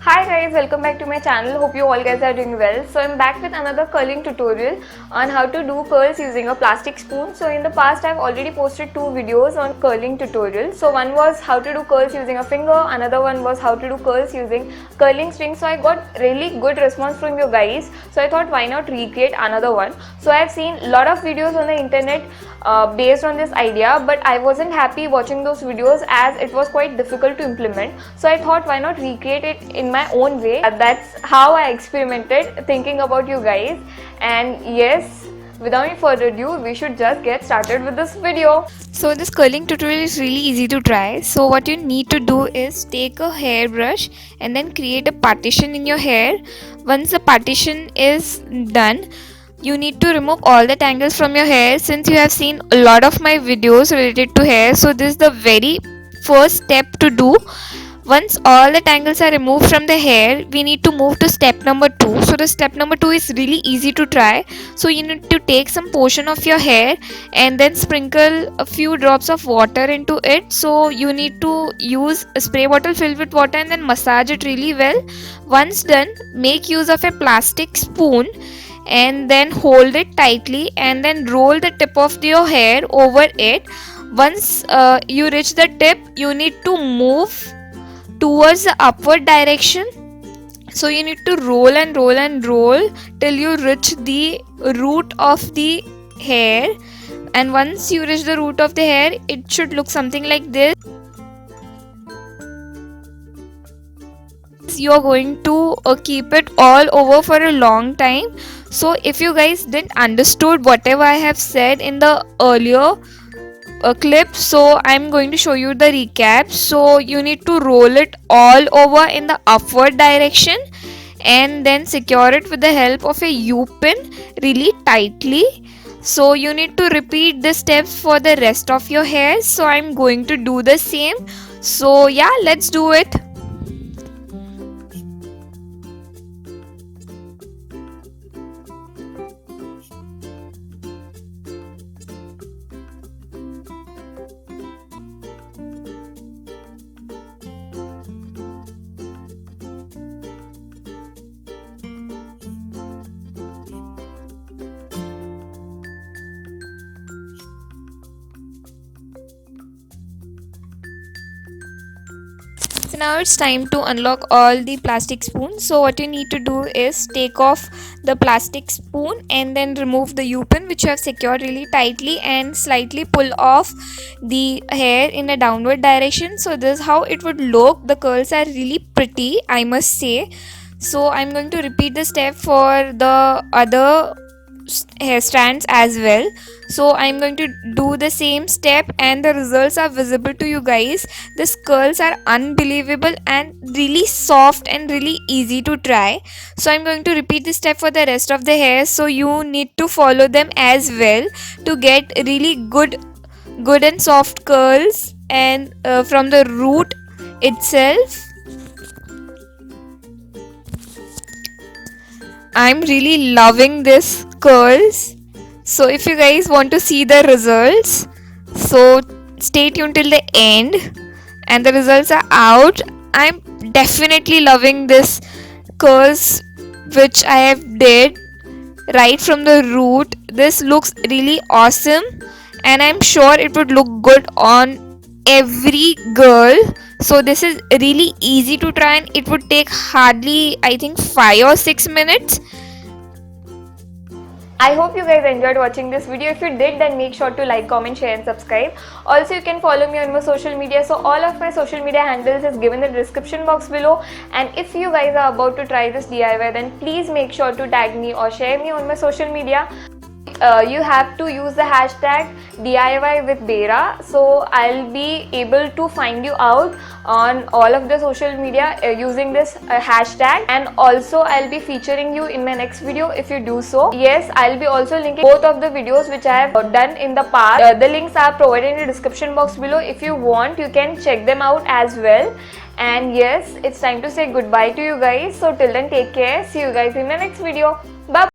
Hi guys, welcome back to my channel. Hope you all guys are doing well. So I'm back with another curling tutorial on how to do curls using a plastic spoon. So in the past I've already posted two videos on curling tutorials. So one was how to do curls using a finger, another one was how to do curls using curling string. So I got really good response from you guys. So I thought why not recreate another one. So I've seen a lot of videos on the internet based on this idea, but I wasn't happy watching those videos as it was quite difficult to implement. So I thought why not recreate it in my own way. That's how I experimented, thinking about you guys. And yes, without any further ado, we should just get started with this video. So this curling tutorial is really easy to try. So what you need to do is take a hairbrush and then create a partition in your hair. Once the partition is done, you need to remove all the tangles from your hair. Since you have seen a lot of my videos related to hair, so this is the very first step to do. Once all the tangles are removed from the hair, we need to move to step number 2. So the step number 2 is really easy to try. So you need to take some portion of your hair and then sprinkle a few drops of water into it. So you need to use a spray bottle filled with water and then massage it really well. Once done, make use of a plastic spoon and then hold it tightly and then roll the tip of your hair over it. Once you reach the tip, you need to move towards the upward direction. So you need to roll and roll and roll till you reach the root of the hair. And once you reach the root of the hair, it should look something like this. You are going to keep it all over for a long time. So if you guys didn't understood whatever I have said in the earlier clip, so I'm going to show you the recap. So you need to roll it all over in the upward direction and then secure it with the help of a U-pin really tightly. So you need to repeat the steps for the rest of your hair. So I'm going to do the same. So yeah, let's do it. So now it's time to unlock all the plastic spoons. So what you need to do is take off the plastic spoon and then remove the U-pin which you have secured really tightly and slightly pull off the hair in a downward direction. So this is how it would look. The curls are really pretty, I must say. So I'm going to repeat the step for the other hair strands as well. So I'm going to do the same step and the results are visible to you guys. These curls are unbelievable and really soft and really easy to try. So I'm going to repeat this step for the rest of the hair. So you need to follow them as well to get really good and soft curls and from the root itself. I'm really loving this curls. So if you guys want to see the results, so stay tuned till the end and the results are out. I'm definitely loving this curls which I have did right from the root. This looks really awesome and I'm sure it would look good on every girl. So this is really easy to try and it would take hardly I think 5 or 6 minutes. I hope you guys enjoyed watching this video. If you did, then make sure to like, comment, share and subscribe. Also, you can follow me on my social media. So all of my social media handles is given in the description box below. And if you guys are about to try this DIY, then please make sure to tag me or share me on my social media. You have to use the hashtag DIY with Bera, so I'll be able to find you out on all of the social media using this hashtag, and also I'll be featuring you in my next video if you do so. Yes, I'll be also linking both of the videos which I have done in the past. The links are provided in the description box below. If you want, you can check them out as well. And yes, it's time to say goodbye to you guys. So till then, take care. See you guys in the next video. Bye.